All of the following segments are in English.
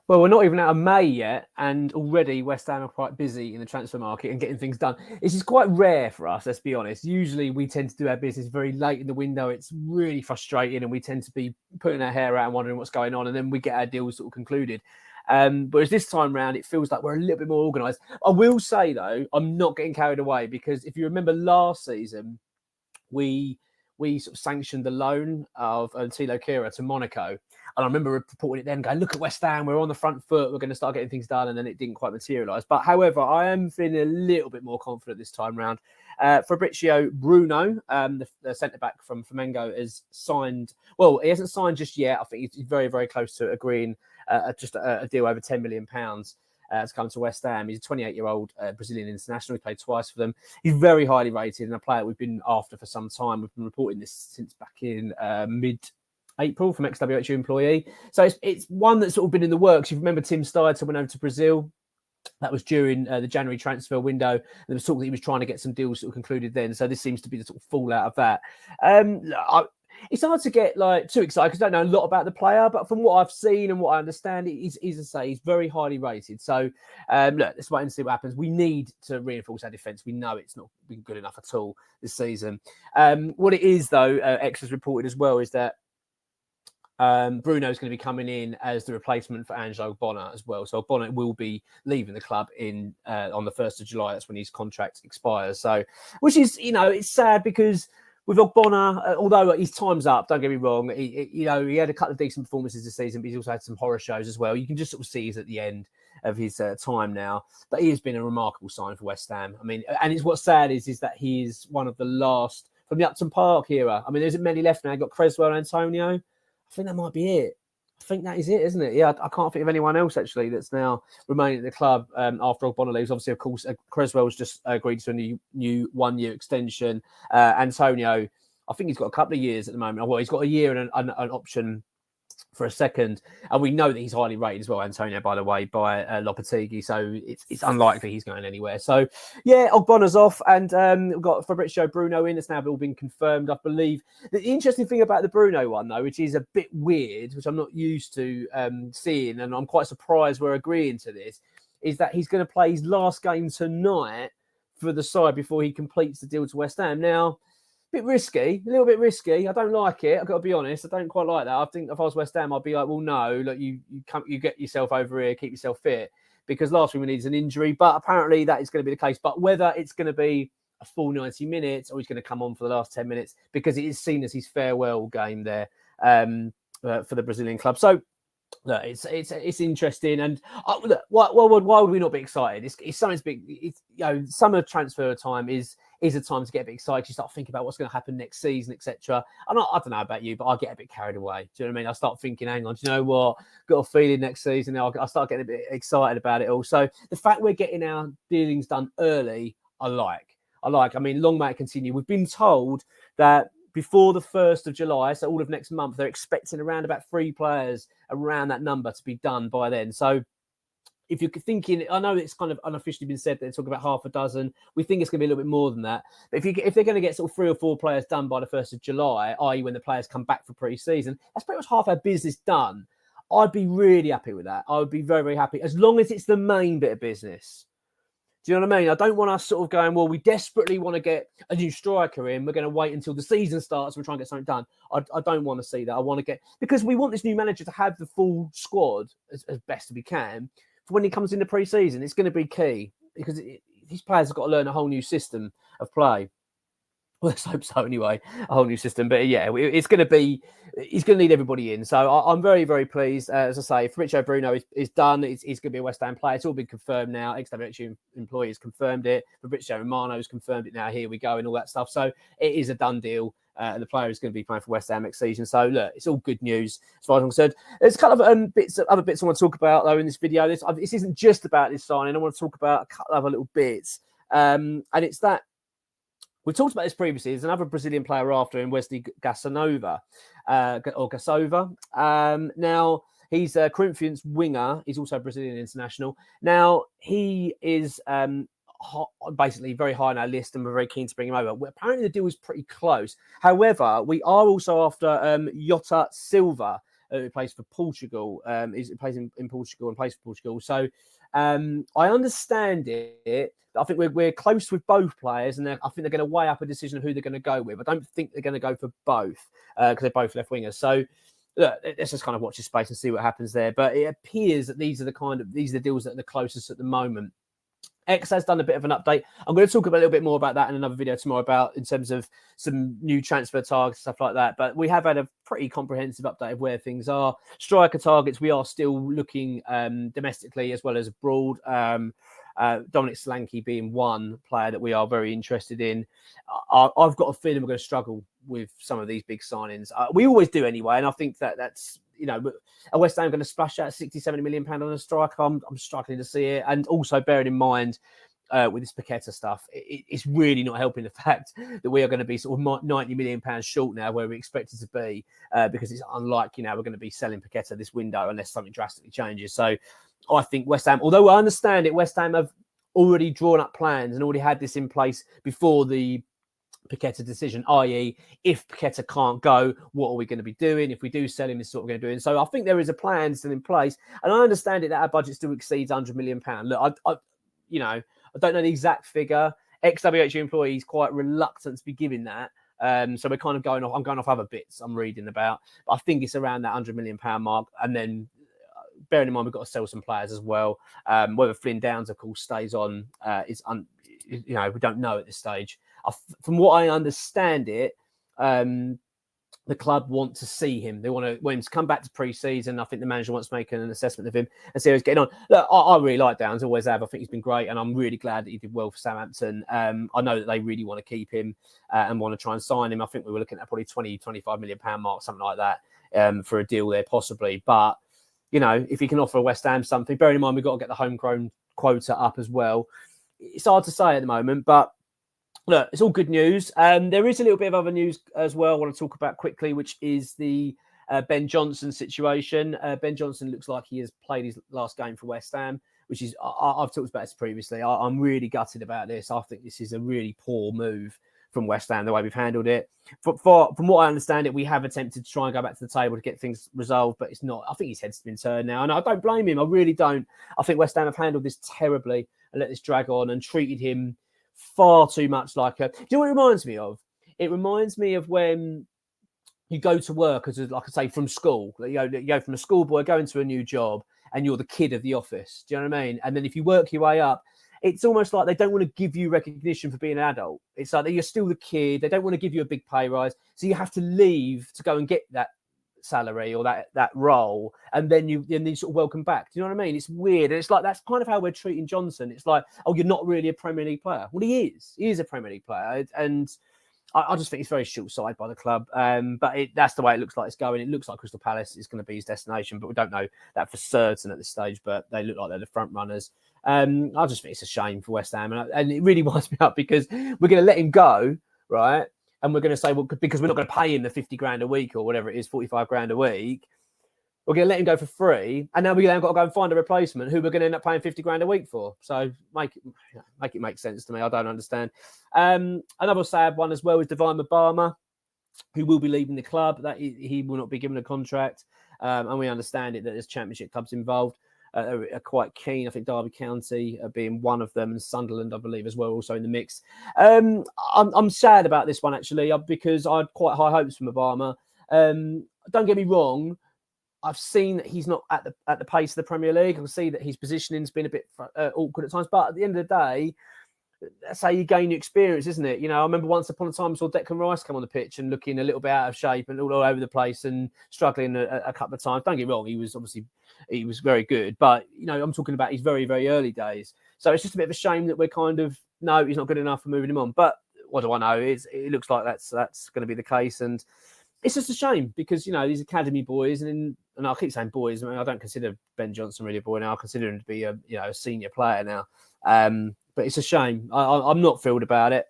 Well, we're not even out of May yet, and already West Ham are quite busy in the transfer market and getting things done. This is quite rare for us, let's be honest. Usually we tend to do our business very late in the window. It's really frustrating, and we tend to be putting our hair out and wondering what's going on, and then we get our deals sort of concluded. Whereas this time round, it feels like we're a little bit more organised. I will say, though, I'm not getting carried away, because if you remember last season, we sort of sanctioned the loan of Tilo Kehrer to Monaco. And I remember reporting it then, going, look at West Ham, we're on the front foot, we're going to start getting things done, and then it didn't quite materialise. But however, I am feeling a little bit more confident this time round. Fabricio Bruno, the centre-back from Flamengo, has signed, well, he hasn't signed just yet. I think he's very, very close to agreeing just a deal over £10 million. To come to West Ham. He's a 28-year-old Brazilian international. He played twice for them. He's very highly rated and a player we've been after for some time. We've been reporting this since back in mid-April from XWHU employee. So it's one that's sort of been in the works. You remember Tim Steidter went over to Brazil. That was during the January transfer window. There was talk that he was trying to get some deals sort of concluded then. So this seems to be the sort of fallout of that. It's hard to get too excited because I don't know a lot about the player, but from what I've seen and what I understand, he's very highly rated. So look, let's wait and see what happens. We need to reinforce our defence. We know it's not been good enough at all this season. What it is, though, X has reported as well, is that Bruno's going to be coming in as the replacement for Angelo Bonner as well. So Bonner will be leaving the club on the 1st of July. That's when his contract expires. So, which is, it's sad because with Ogbonna, although his time's up, don't get me wrong, he had a couple of decent performances this season, but he's also had some horror shows as well. You can just sort of see he's at the end of his time now. But he has been a remarkable sign for West Ham. I mean, and it's what's sad is that he is one of the last from the Upton Park era. I mean, there isn't many left now. You've got Creswell and Antonio. I think that might be it. I think that is it, isn't it? Yeah, I can't think of anyone else, actually, that's now remaining at the club after Ogbonna leaves. Obviously, of course, Creswell's just agreed to a new 1-year extension. Antonio, I think he's got a couple of years at the moment. Well, he's got a year and an option for a second. And we know that he's highly rated as well, Antonio, by the way, by Lopetegui. So it's unlikely he's going anywhere. So, yeah, Ogbonna's off. And we've got Fabricio Bruno in. It's now all been confirmed, I believe. The interesting thing about the Bruno one, though, which is a bit weird, which I'm not used to seeing, and I'm quite surprised we're agreeing to this, is that he's going to play his last game tonight for the side before he completes the deal to West Ham. Now, a little bit risky. I don't like it. I've got to be honest. I don't quite like that. I think if I was West Ham, I'd be like, well, no, look, you get yourself over here, keep yourself fit, because last week we needed an injury. But apparently that is going to be the case. But whether it's going to be a full 90 minutes or he's going to come on for the last 10 minutes, because it is seen as his farewell game there for the Brazilian club. So look, it's interesting, and look, why would we not be excited? It's something big. Summer transfer time is a time to get a bit excited. You start thinking about what's going to happen next season, etc. And I don't know about you, but I get a bit carried away. Do you know what I mean? I start thinking, hang on, do you know what? Got a feeling next season. I start getting a bit excited about it all. So the fact we're getting our dealings done early, I like. I mean, long may it continue. We've been told that before the 1st of July, so all of next month, they're expecting around about 3 players around that number to be done by then. So if you're thinking, I know it's kind of unofficially been said that they're talking about half a dozen. We think it's going to be a little bit more than that. But if they're going to get sort of 3 or 4 players done by the 1st of July, i.e. when the players come back for pre-season, that's pretty much half our business done. I'd be really happy with that. I would be very, very happy, as long as it's the main bit of business. Do you know what I mean? I don't want us sort of going, well, we desperately want to get a new striker in. We're going to wait until the season starts and we're trying to get something done. I don't want to see that. I want to get, because we want this new manager to have the full squad as best as we can. For when he comes into pre-season, it's going to be key, because these players have got to learn a whole new system of play. Well, let's hope so anyway, a whole new system. But yeah, he's going to need everybody in. So I'm very, very pleased. As I say, Fabricio Bruno is done. He's going to be a West Ham player. It's all been confirmed now. XWHU employees confirmed it. Fabricio Romano's confirmed it now. Here we go, and all that stuff. So it is a done deal. And the player is going to be playing for West Ham next season. So look, it's all good news as far as I'm concerned. There's a couple of other bits I want to talk about though in this video. This isn't just about this signing. I want to talk about a couple of other little bits. And it's that we talked about this previously. There's another Brazilian player after him, Wesley Gasova. Now, he's a Corinthians winger. He's also a Brazilian international. Now, he is basically very high on our list, and we're very keen to bring him over. Apparently, the deal is pretty close. However, we are also after Jota Silva. who plays for Portugal. He plays in Portugal and plays for Portugal. So I understand it. I think we're close with both players, and I think they're going to weigh up a decision of who they're going to go with. I don't think they're going to go for both because they're both left wingers. So look, let's just kind of watch this space and see what happens there. But it appears that these are the deals that are the closest at the moment. X has done a bit of an update. I'm going to talk a little bit more about that in another video tomorrow about in terms of some new transfer targets, stuff like that. But we have had a pretty comprehensive update of where things are. Striker targets, we are still looking domestically as well as abroad. Dominic Solanke being one player that we are very interested in. I've got a feeling we're going to struggle with some of these big signings. We always do anyway, and I think that's, a West Ham going to splash out 60, 70 million pound on a striker. I'm struggling to see it. And also bearing in mind with this Paqueta stuff, it's really not helping the fact that we are going to be sort of 90 million pounds short now where we expect it to be because it's unlikely now we're going to be selling Paqueta this window unless something drastically changes. So I think West Ham, although I understand it, West Ham have already drawn up plans and already had this in place before the Paqueta decision, i.e. if Paqueta can't go, what are we going to be doing? If we do sell him, this is what we're going to do. And so I think there is a plan still in place. And I understand it that our budget still exceeds £100 million. Look, I don't know the exact figure. Ex-WHU employees quite reluctant to be giving that. So we're kind of I'm going off other bits I'm reading about. But I think it's around that £100 million mark. And then bearing in mind, we've got to sell some players as well. Whether Flynn Downs, of course, stays on we don't know at this stage. From what I understand it, the club want to see him. They want him to come back to pre-season. I think the manager wants to make an assessment of him and see how he's getting on. Look, I really like Downs, always have. I think he's been great, and I'm really glad that he did well for Southampton. I know that they really want to keep him and want to try and sign him. I think we were looking at probably 20, 25 million pound mark, something like that, for a deal there possibly. But, if he can offer West Ham something, bearing in mind we've got to get the homegrown quota up as well. It's hard to say at the moment, but look, it's all good news. There is a little bit of other news as well I want to talk about quickly, which is the Ben Johnson situation. Ben Johnson looks like he has played his last game for West Ham, which is, I've talked about this previously. I'm really gutted about this. I think this is a really poor move from West Ham, the way we've handled it. From what I understand it, we have attempted to try and go back to the table to get things resolved, but it's not. I think his head's been turned now, and I don't blame him. I really don't. I think West Ham have handled this terribly and let this drag on and treated him far too much like a... Do you know what it reminds me of? It reminds me of when you go to work as, like I say, from school. You go from a schoolboy, go into a new job, and you're the kid of the office. Do you know what I mean? And then if you work your way up, it's almost like they don't want to give you recognition for being an adult. It's like you're still the kid. They don't want to give you a big pay rise. So you have to leave to go and get that salary or that role, and then you sort of welcome back. Do you know what I mean? It's weird. And it's like that's kind of how we're treating Johnson. It's like, oh, you're not really a Premier League player. Well, he is. He is a Premier League player, and I just think it's very short-sighted by the club. But that's the way it looks like it's going. It looks like Crystal Palace is going to be his destination, but we don't know that for certain at this stage. But they look like they're the front runners. I just think it's a shame for West Ham, and it really winds me up because we're going to let him go, right? And we're going to say, well, because we're not going to pay him the 50 grand a week or whatever it is, 45 grand a week, we're going to let him go for free. And now we've got to go and find a replacement who we're going to end up paying 50 grand a week for. So make it make sense to me. I don't understand. Another sad one as well is Divine Mabama, who will be leaving the club. That he will not be given a contract. And we understand it that there's championship clubs involved. Are quite keen. I think Derby County being one of them, and Sunderland, I believe, as well, also in the mix. I'm sad about this one, actually, because I had quite high hopes from Obama. Don't get me wrong. I've seen that he's not at the pace of the Premier League. I can see that his positioning's been a bit awkward at times. But at the end of the day, that's how you gain your experience, isn't it? I remember once upon a time I saw Declan Rice come on the pitch and looking a little bit out of shape and all over the place and struggling a couple of times. Don't get me wrong, he was very good, but I'm talking about his very, very early days. So it's just a bit of a shame that we're kind of no, he's not good enough for moving him on. But what do I know? It looks like that's going to be the case, and it's just a shame because these academy boys, and I keep saying boys. I mean, I don't consider Ben Johnson really a boy now. I consider him to be a senior player now. But it's a shame. I'm not thrilled about it,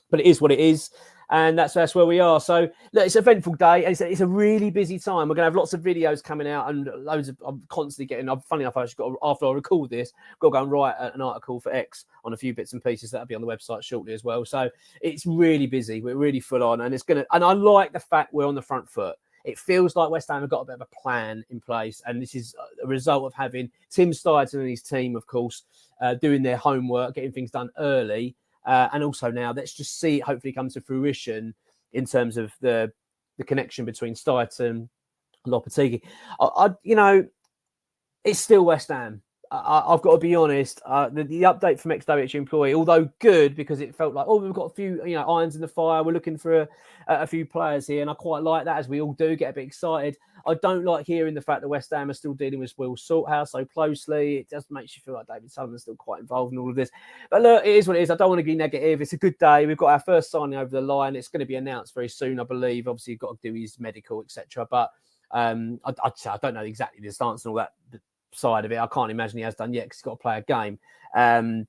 but it is what it is. And that's where we are. So look, it's an eventful day. And it's a really busy time. We're going to have lots of videos coming out and loads of, I'm constantly getting, funny enough, I just got, after I record this, I've got to go and write an article for X on a few bits and pieces. That'll be on the website shortly as well. So it's really busy. We're really full on, and and I like the fact we're on the front foot. it feels like West Ham have got a bit of a plan in place, and this is a result of having Tim Steidten and his team, of course, doing their homework, getting things done early, and also now let's just see it hopefully come to fruition in terms of the connection between Steidten and Lopetegui. It's still West Ham. I've got to be honest. The update from ex-WH employee, although good because it felt like, we've got a few irons in the fire. We're looking for a few players here, and I quite like that, as we all do, get a bit excited. I don't like hearing the fact that West Ham are still dealing with Will Salthouse so closely. It just makes you feel like David Sullivan's still quite involved in all of this. But look, it is what it is. I don't want to be negative. It's a good day. We've got our first signing over the line. It's going to be announced very soon, I believe. Obviously, you've got to do his medical, etc. But I don't know exactly the stance and all that side of it. I can't imagine he has done yet because he's got to play a game.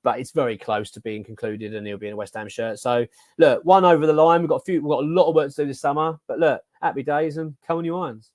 But it's very close to being concluded, and he'll be in a West Ham shirt. So look, one over the line. We've got a lot of work to do this summer. But look, happy days, and come on, you irons.